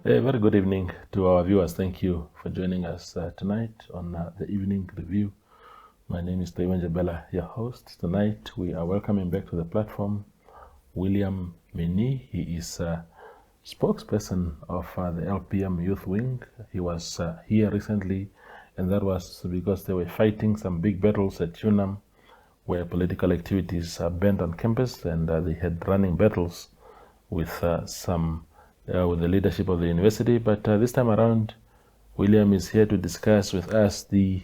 A very good evening to our viewers. Thank you for joining us tonight on the evening review. My name is Taiwan Jabela, your host. Tonight we are welcoming back to the platform William Minnie. He is spokesperson of the LPM Youth Wing. He was here recently, and that was because they were fighting some big battles at UNAM, where political activities are banned on campus, and they had running battles with with the leadership of the university. But this time around, William is here to discuss with us the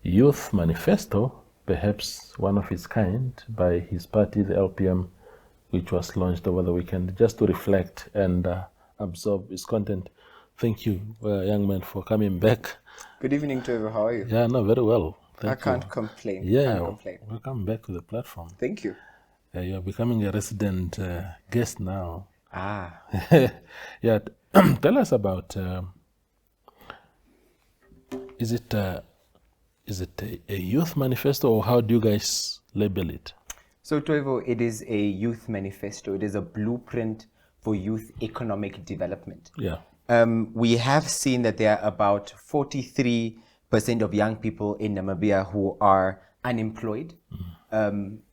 youth manifesto, perhaps one of its kind, by his party, the LPM, which was launched over the weekend, just to reflect and absorb its content. Thank you, young man, for coming back. Good evening, Trevor. How are you? Yeah, no, very well. I can't complain. Yeah, welcome back to the platform. Thank you. You're becoming a resident guest now. Yeah, tell us about, is it a youth manifesto, or how do you guys label it? So, Toivo, it is a youth manifesto. It is a blueprint for youth economic development. Yeah. We have seen that there are about 43% of young people in Namibia who are unemployed.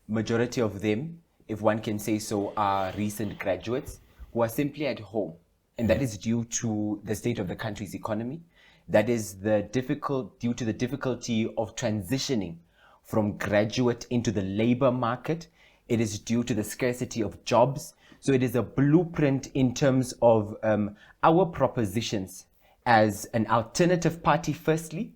Majority of them, if one can say so, are recent graduates who are simply at home. And that is due to the state of the country's economy. That is due to the difficulty of transitioning from graduate into the labor market. It is due to the scarcity of jobs. So it is a blueprint in terms of our propositions as an alternative party, firstly,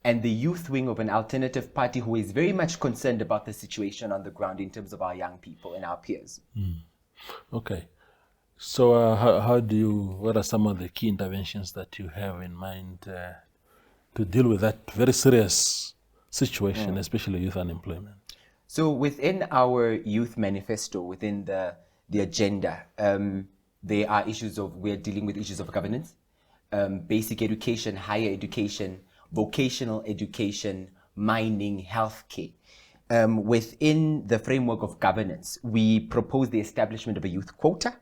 and the youth wing of an alternative party who is very much concerned about the situation on the ground in terms of our young people and our peers. Okay. So what are some of the key interventions that you have in mind to deal with that very serious situation, especially youth unemployment? So within our youth manifesto, within the agenda, there are we're dealing with issues of governance, basic education, higher education, vocational education, mining, healthcare. Within the framework of governance, we propose the establishment of a youth quota.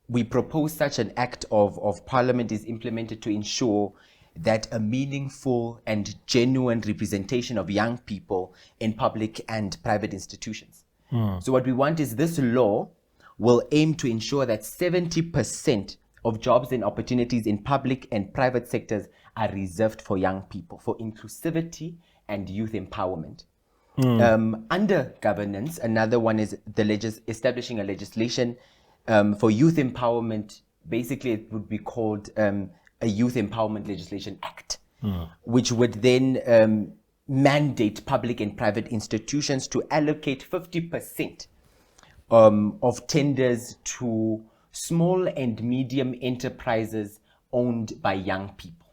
We propose such an act of parliament is implemented to ensure that a meaningful and genuine representation of young people in public and private institutions. So what we want is this law will aim to ensure that 70% of jobs and opportunities in public and private sectors are reserved for young people, for inclusivity and youth empowerment. Under governance, another one is establishing a legislation for youth empowerment. Basically, it would be called a Youth Empowerment Legislation Act, which would then mandate public and private institutions to allocate 50% of tenders to small and medium enterprises owned by young people.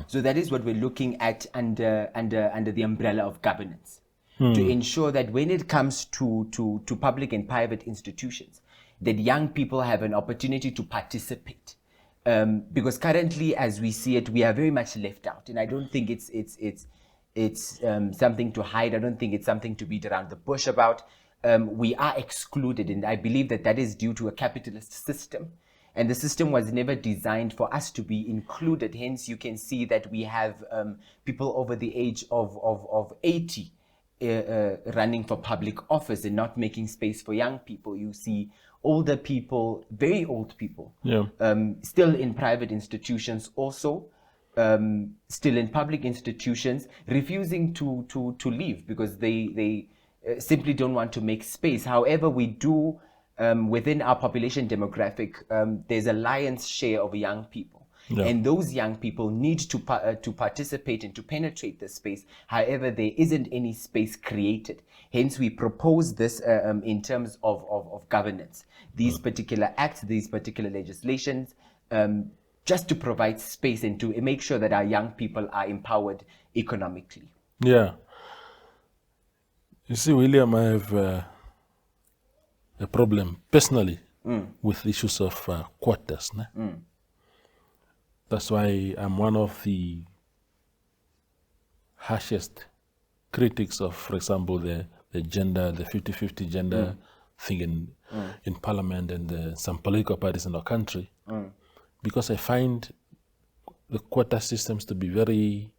So that is what we're looking at under the umbrella of governance, to ensure that when it comes to public and private institutions, that young people have an opportunity to participate. Because currently, as we see it, we are very much left out, and I don't think it's something to hide. I don't think it's something to beat around the bush about. We are excluded, and I believe that is due to a capitalist system, and the system was never designed for us to be included. Hence, you can see that we have people over the age of 80 running for public office and not making space for young people. You see older people, very old people, still in private institutions, also still in public institutions, refusing to leave because they simply don't want to make space. However, we do within our population demographic, there's a lion's share of young people. And those young people need to participate and to penetrate the space. However, there isn't any space created. Hence, we propose this in terms of governance. These particular acts, these particular legislations, just to provide space and to make sure that our young people are empowered economically. Yeah. You see, William, I have a problem personally with issues of quotas. That's why I'm one of the harshest critics of, for example, the gender, the 50-50 gender thing. in parliament and some political parties in our country, because I find the quota systems to be very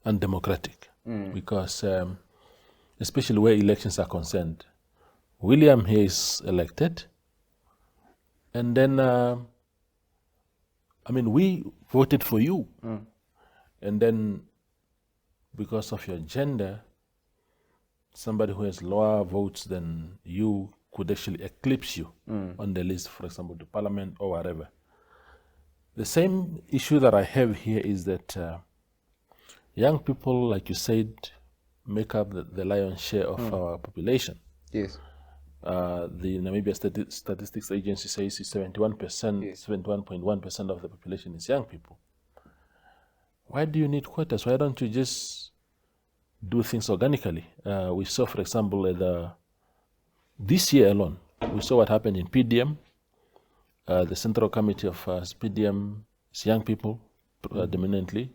undemocratic. Because, especially where elections are concerned, William here is elected, and then, we voted for you, and then because of your gender, somebody who has lower votes than you could actually eclipse you on the list, for example, to parliament or whatever. The same issue that I have here is that young people, like you said, make up the lion's share of our population. Yes. The Namibia Statistics Agency says 71%, 71.1% of the population is young people. Why do you need quotas? Why don't you just do things organically? We saw, for example, this year alone, we saw what happened in PDM. The Central Committee of PDM is young people, predominantly.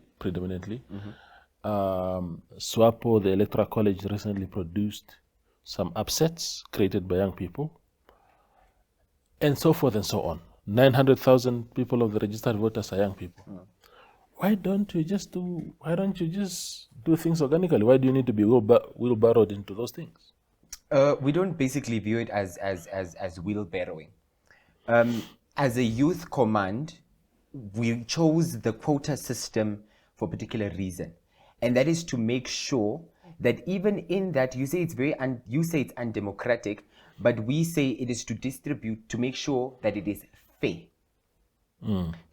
SWAPO, the Electoral College, recently produced some upsets created by young people, and so forth and so on. 900,000 people of the registered voters are young people. Why don't you just do things organically? Why do you need to be wheelbarrowed into those things? We don't basically view it as wheelbarrowing. As a youth command, we chose the quota system for a particular reason, and that is to make sure that even in that, you say it's undemocratic, but we say it is to distribute, to make sure that it is fair,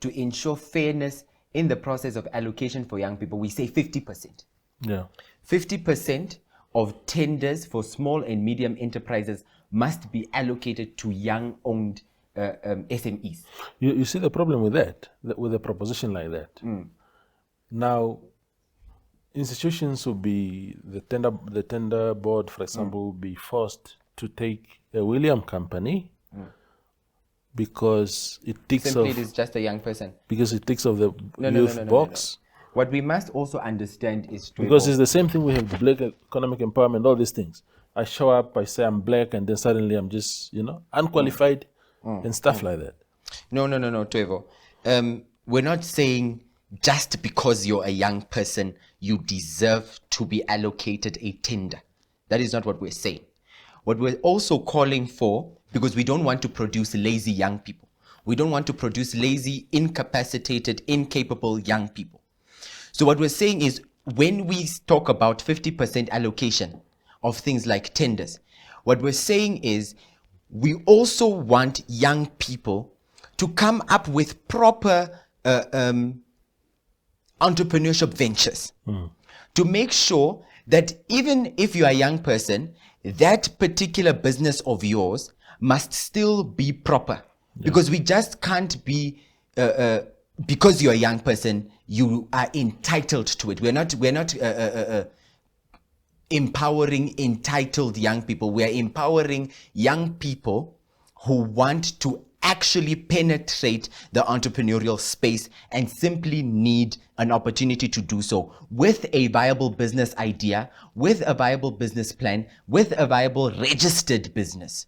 to ensure fairness in the process of allocation for young people. We say 50%. Yeah. 50% of tenders for small and medium enterprises must be allocated to young-owned SMEs. You see the problem with that, with a proposition like that. Now, institutions will be, the tender board, for example, will be forced to take a William company because it ticks Simply, off. it is just a young person. Because it ticks off the youth box. What we must also understand is because it's the same thing we have, the black economic empowerment, all these things. I show up, I say I'm black, and then suddenly I'm just, unqualified and stuff like that. No, Twevo. We're not saying just because you're a young person, you deserve to be allocated a tender. That is not what we're saying. What we're also calling for, because we don't want to produce lazy young people. We don't want to produce lazy, incapacitated, incapable young people. So what we're saying is, when we talk about 50% allocation of things like tenders, what we're saying is we also want young people to come up with proper entrepreneurship ventures to make sure that even if you're a young person, that particular business of yours must still be proper. Because we just can't be, because you're a young person, you are entitled to it. We're not empowering entitled young people. We are empowering young people who want to actually penetrate the entrepreneurial space and simply need an opportunity to do so with a viable business idea, with a viable business plan, with a viable registered business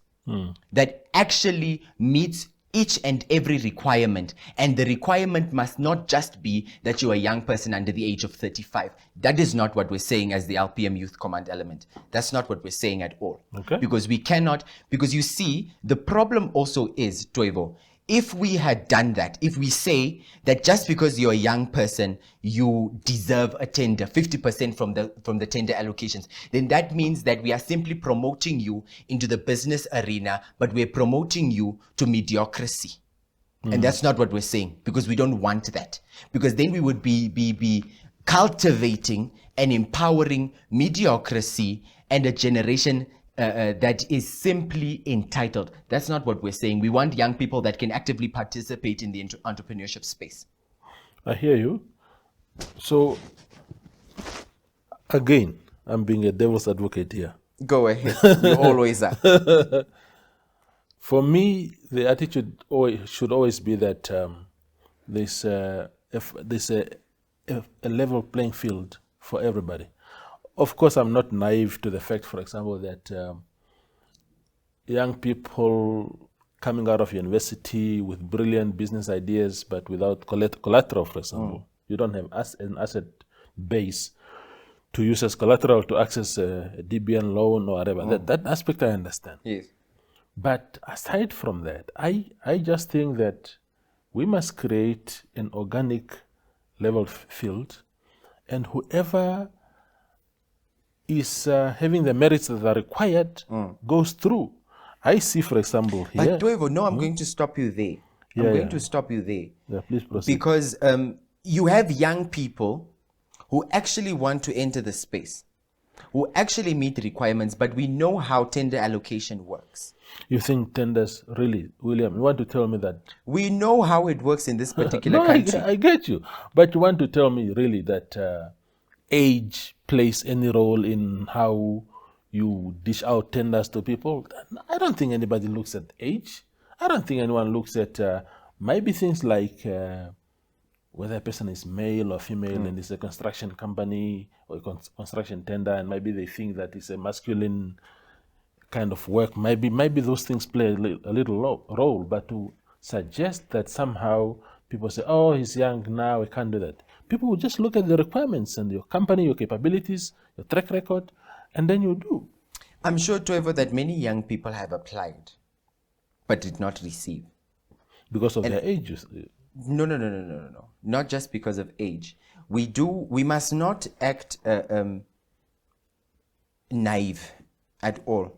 that actually meets each and every requirement. And the requirement must not just be that you're a young person under the age of 35. That is not what we're saying as the LPM Youth Command element. That's not what we're saying at all. Okay. Because we cannot, because you see, the problem also is, Twevo, if we had done that, if we say that just because you're a young person, you deserve a tender, 50% from the tender allocations, then that means that we are simply promoting you into the business arena, but we're promoting you to mediocrity. And that's not what we're saying, because we don't want that. Because then we would be cultivating and empowering mediocrity and a generation that is simply entitled. That's not what we're saying. We want young people that can actively participate in the entrepreneurship space. I hear you. So, again, I'm being a devil's advocate here. Go ahead. You always are. For me, the attitude should always be that there's a level playing field for everybody. Of course, I'm not naive to the fact, for example, that young people coming out of university with brilliant business ideas, but without collateral, for example. You don't have an asset base to use as collateral to access a DBN loan or whatever. That aspect I understand. Yes. But aside from that, I just think that we must create an organic level field, and whoever is having the merits that are required goes through. I see, for example, here. But Toivo, no, I'm going to stop you there. I'm going to stop you there. Yeah, please proceed. Because you have young people who actually want to enter the space, who actually meet the requirements, but we know how tender allocation works. You think tenders, really, William, you want to tell me that? We know how it works in this particular No, country. I get you. But you want to tell me, really, that age plays any role in how you dish out tenders to people? I don't think anybody looks at age. I don't think anyone looks at maybe things like whether a person is male or female and it's a construction company or a construction tender, and maybe they think that it's a masculine kind of work. Maybe those things play a little role, but to suggest that somehow people say, oh, he's young now, I can't do that. People will just look at the requirements and your company, your capabilities, your track record, and then you do. I'm sure, Toivo, that many young people have applied, but did not receive. Because of their ages. No. Not just because of age. We must not act naive at all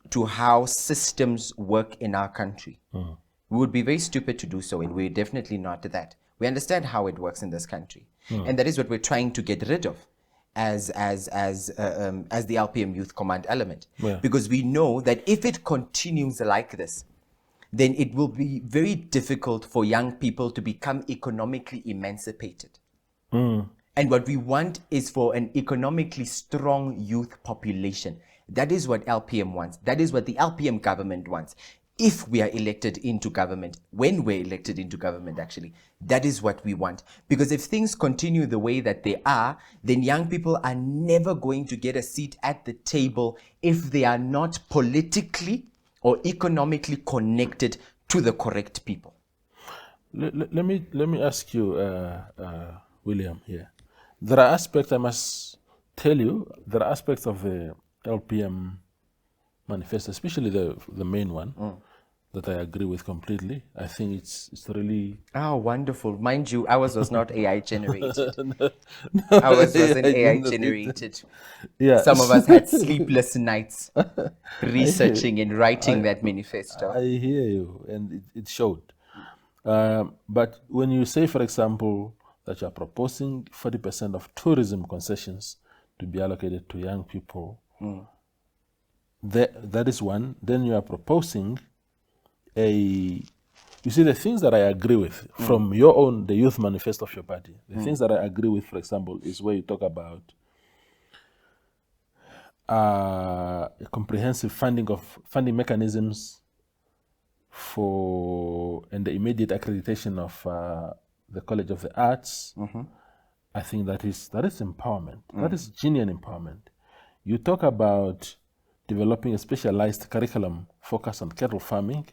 to how systems work in our country. We would be very stupid to do so, and we're definitely not that. We understand how it works in this country, and that is what we're trying to get rid of as the LPM Youth Command element. Because we know that if it continues like this, then it will be very difficult for young people to become economically emancipated. And what we want is for an economically strong youth population. That is what LPM wants. That is what the LPM government wants. If we are elected into government, when we're elected into government, actually, that is what we want. Because if things continue the way that they are, then young people are never going to get a seat at the table if they are not politically or economically connected to the correct people. Let me ask you, William, here. There are aspects, I must tell you, there are aspects of the LPM manifesto, especially the main one, that I agree with completely. I think it's really... Oh, wonderful. Mind you, ours was not AI generated. Ours wasn't AI generated. Yeah. Some of us had sleepless nights researching and writing that manifesto. I hear you, and it showed. But when you say, for example, that you are proposing 40% of tourism concessions to be allocated to young people, that is one. Then you are proposing you see, the things that I agree with from your own, the youth manifesto of your party, the things that I agree with, for example, is where you talk about comprehensive funding mechanisms and the immediate accreditation of the College of the Arts. I think that is empowerment. That is genuine empowerment. You talk about developing a specialized curriculum focused on cattle farming.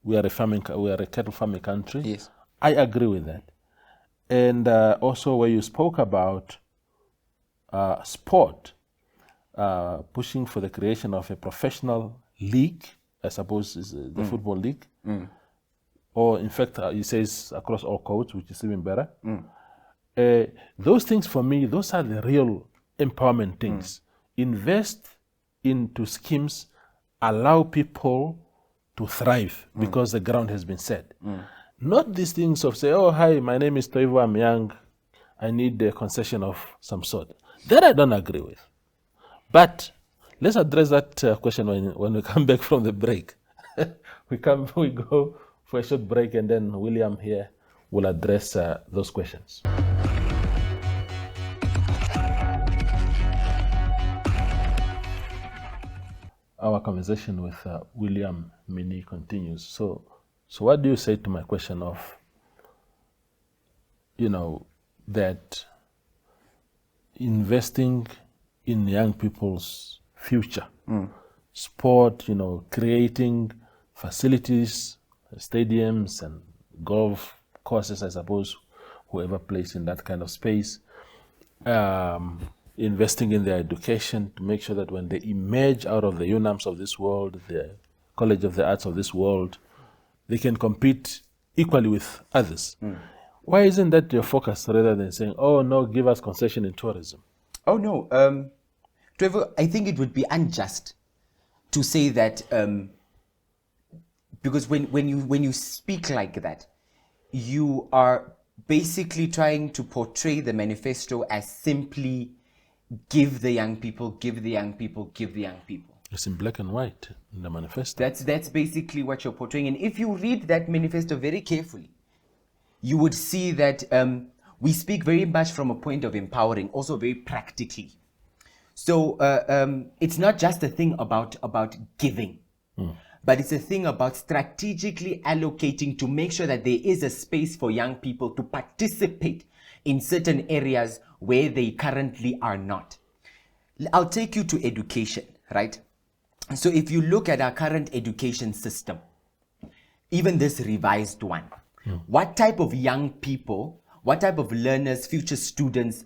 We are a cattle farming country. Yes. I agree with that. And also where you spoke about sport, pushing for the creation of a professional league, I suppose is the football league. Or in fact, he says across all codes, which is even better. Those things for me, those are the real empowerment things. Invest into schemes, allow people to thrive because the ground has been set. Not these things of say, oh, hi, my name is Toivo, I'm young, I need a concession of some sort. That I don't agree with. But let's address that question when we come back from the break. we go for a short break, and then William here will address those questions. Our conversation with William Minnie continues. So what do you say to my question of, that investing in young people's future, sport, creating facilities stadiums and golf courses, I suppose, whoever plays in that kind of space, investing in their education to make sure that when they emerge out of the UNAMs of this world, the College of the Arts of this world, they can compete equally with others. Why isn't that your focus rather than saying, oh no, give us concession in tourism? Oh no, Trevor, I think it would be unjust to say that, because when you speak like that, you are basically trying to portray the manifesto as simply give the young people, give the young people, give the young people. It's in black and white in the manifesto. That's basically what you're portraying. And if you read that manifesto very carefully, you would see that we speak very much from a point of empowering, also very practically. So it's not just a thing about giving, but it's a thing about strategically allocating to make sure that there is a space for young people to participate in certain areas where they currently are not. I'll take you to education, right? So if you look at our current education system, even this revised one, what type of young people, what type of learners, future students,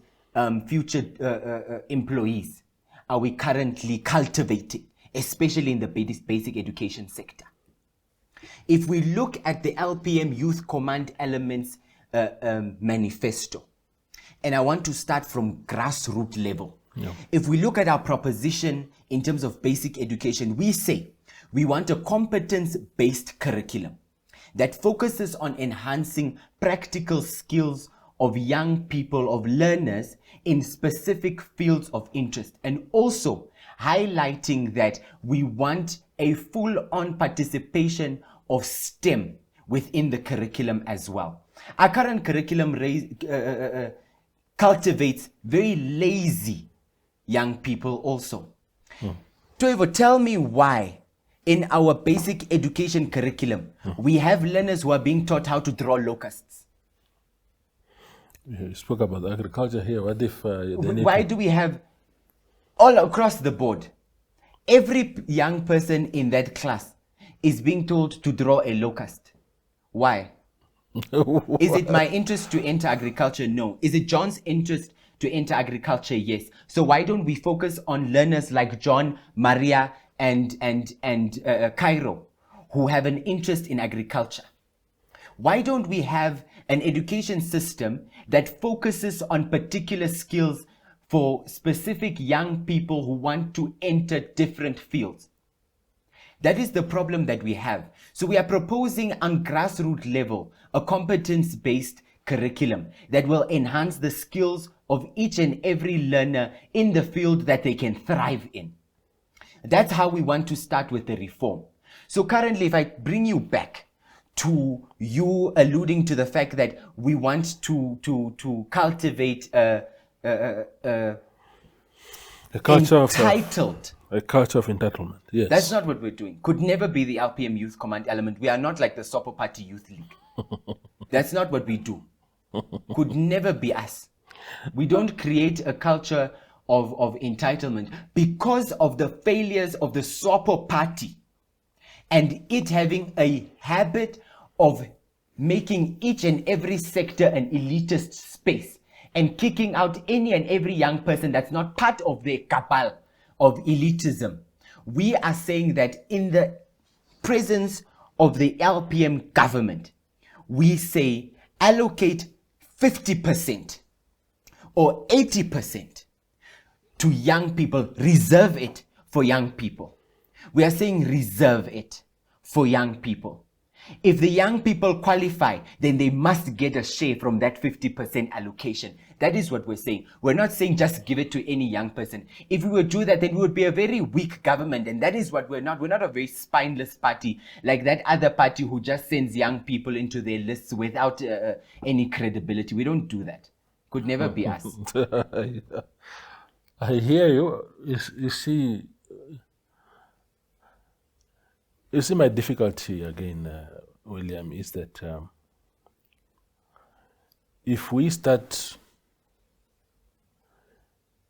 future employees are we currently cultivating, especially in the basic education sector? If we look at the LPM Youth Command Elements manifesto, and I want to start from grassroots level. If we look at our proposition in terms of basic education, we say we want a competence-based curriculum that focuses on enhancing practical skills of young people, of learners in specific fields of interest, and also highlighting that we want a full-on participation of STEM within the curriculum as well. Our current curriculum cultivates very lazy young people also. Trevor, tell me why in our basic education curriculum we have learners who are being taught how to draw locusts. You spoke about agriculture here. What if why do we have all across the board, every young person in that class is being told to draw a locust? Why? Is it my interest to enter agriculture? No. Is it John's interest to enter agriculture? Yes. So why don't we focus on learners like John, Maria, and Cairo, who have an interest in agriculture? Why don't we have an education system that focuses on particular skills for specific young people who want to enter different fields? That is the problem that we have. So we are proposing on grassroots level a competence-based curriculum that will enhance the skills of each and every learner in the field that they can thrive in. That's how we want to start with the reform. So currently, if I bring you back to you alluding to the fact that we want to cultivate a culture entitled. A culture of entitlement, yes. That's not what we're doing. Could never be the LPM Youth Command Element. We are not like the Sopo Party Youth League. That's not what we do. Could never be us. We don't create a culture of entitlement because of the failures of the Sopo Party and it having a habit of making each and every sector an elitist space and kicking out any and every young person that's not part of their cabal of elitism. We are saying that in the presence of the LPM government, we say allocate 50% or 80% to young people, reserve it for young people. We are saying reserve it for young people. If the young people qualify, then they must get a share from that 50% allocation. That is what we're saying. We're not saying just give it to any young person. If we would do that, then we would be a very weak government. And that is what we're not. We're not a very spineless party like that other party who just sends young people into their lists without any credibility. We don't do that. Could never be us. I hear you. You see my difficulty again, William, is that if we start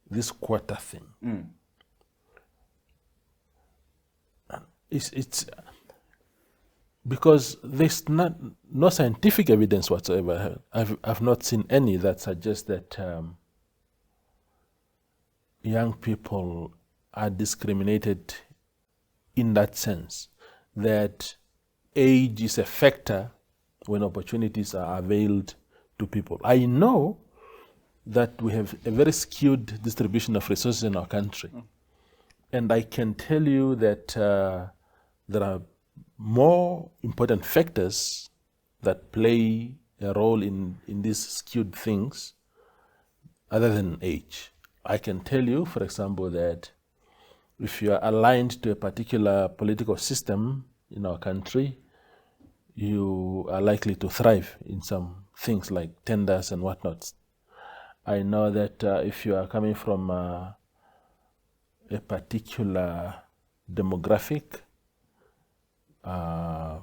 this quarter thing, it's because there's no scientific evidence whatsoever. I've not seen any that suggests that young people are discriminated in that sense, that age is a factor when opportunities are availed to people. I know that we have a very skewed distribution of resources in our country. And I can tell you that there are more important factors that play a role in these skewed things other than age. I can tell you, for example, that if you are aligned to a particular political system in our country, you are likely to thrive in some things like tenders and whatnot. I know that if you are coming from a particular demographic, I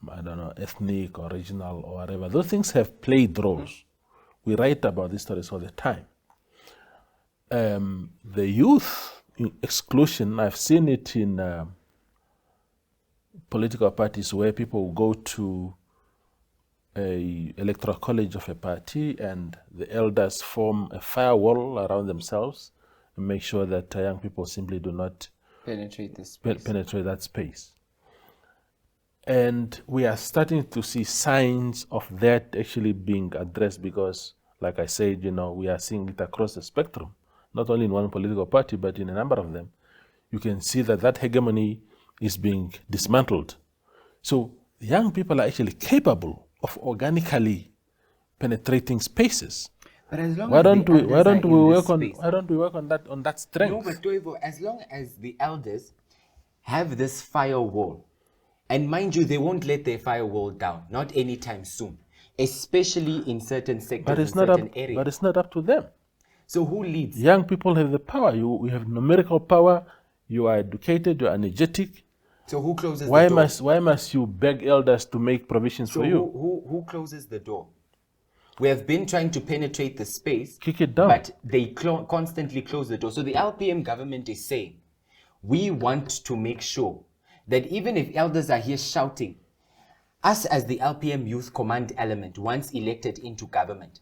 don't know, ethnic or regional or whatever, those things have played roles. We write about these stories all the time. The youth exclusion, I've seen it in political parties where people go to a electoral college of a party and the elders form a firewall around themselves and make sure that young people simply do not penetrate that space. And we are starting to see signs of that actually being addressed because, like I said, we are seeing it across the spectrum, not only in one political party, but in a number of them. You can see that hegemony is being dismantled. So young people are actually capable of organically penetrating spaces. But as long why as don't we work on that strength? No, but Toivo, as long as the elders have this firewall, and mind you, they won't let their firewall down, not anytime soon, especially in certain sectors, but it's not up to them. So who leads? Young people have the power. You have numerical power. You are educated. You are energetic. So who closes the door? Why must you beg elders to make provisions for you? Who closes the door? We have been trying to penetrate the space. Kick it down. But they constantly close the door. So the LPM government is saying, we want to make sure that even if elders are here shouting, us as the LPM Youth Command element, once elected into government,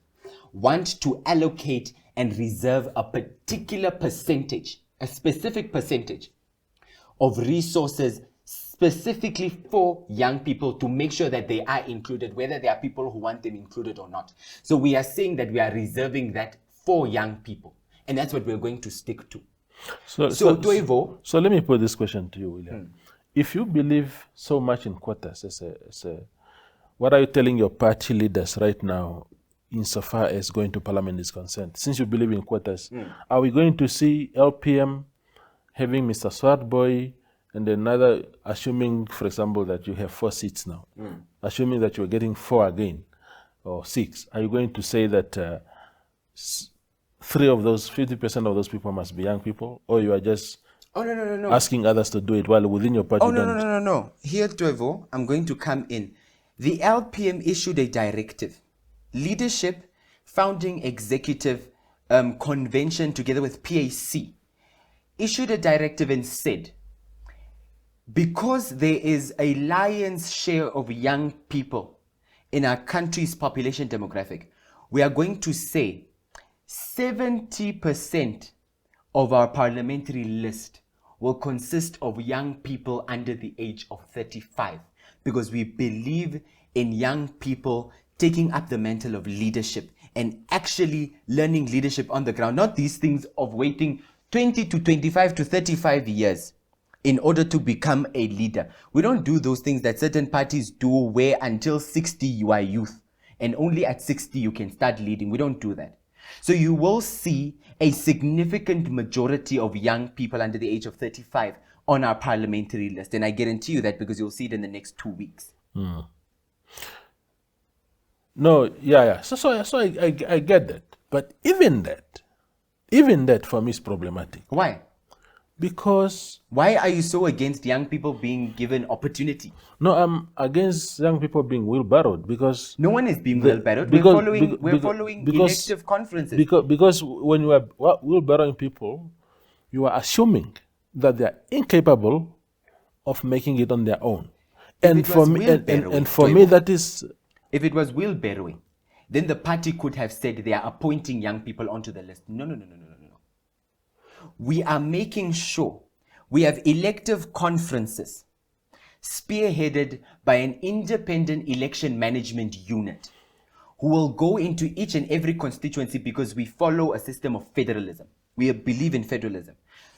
want to allocate and reserve a particular percentage, a specific percentage of resources specifically for young people to make sure that they are included, whether there are people who want them included or not. So we are saying that we are reserving that for young people. And that's what we're going to stick to. So Toivo. So let me put this question to you, William. If you believe so much in quotas, what are you telling your party leaders right now insofar as going to parliament is concerned? Since you believe in quotas, are we going to see LPM having Mr. Swartboy and another, assuming, for example, that you have 4 seats now, assuming that you're getting 4 again, or 6, are you going to say that 3 of those, 50% of those people must be young people, or you are just asking others to do it while within your party? No. Here, Toivo, I'm going to come in. The LPM issued a directive. Leadership, founding executive convention together with PAC, issued a directive and said, because there is a lion's share of young people in our country's population demographic, we are going to say 70% of our parliamentary list will consist of young people under the age of 35, because we believe in young people taking up the mantle of leadership and actually learning leadership on the ground, not these things of waiting 20 to 25 to 35 years in order to become a leader. We don't do those things that certain parties do where until 60 you are youth and only at 60 you can start leading. We don't do that. So you will see a significant majority of young people under the age of 35 on our parliamentary list. And I guarantee you that because you'll see it in the next 2 weeks. No, yeah. So I get that. But even that for me is problematic. Why? Because... Why are you so against young people being given opportunity? No, I'm against young people being wheelbarrowed because... No one is being wheelbarrowed. We're following elective conferences. Because when you are wheelbarrowing people, you are assuming that they are incapable of making it on their own. And it for was me, wheelbarrowing, and for me, Toivo, that is if it was wheelbarrowing, then the party could have said they are appointing young people onto the list. No, no, no, no, no, no, no. We are making sure we have elective conferences spearheaded by an independent election management unit who will go into each and every constituency, because we follow a system of federalism. We believe in federalism.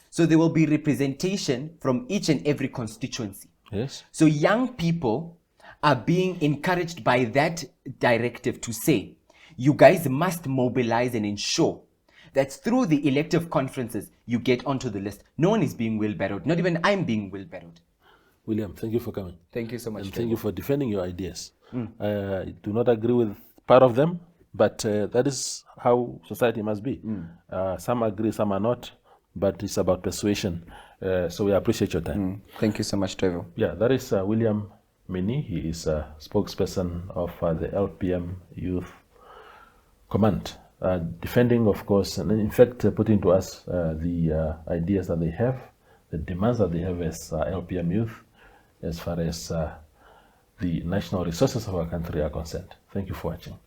So there will be representation from each and every constituency. yes. So young people are being encouraged by that directive to say, you guys must mobilize and ensure that through the elective conferences, you get onto the list. No one is being wheelbarrowed. Not even I'm being wheelbarrowed. William, thank you for coming. Thank you so much. And thank you for defending your ideas. I do not agree with part of them, but that is how society must be. Some agree, some are not, but it's about persuasion. So we appreciate your time. Thank you so much, Trevor. Yeah, that is William Minnie. He is a spokesperson of the LPM Youth Command, defending, of course, and in fact putting to us the ideas that they have, the demands that they have as LPM Youth, as far as the national resources of our country are concerned. Thank you for watching.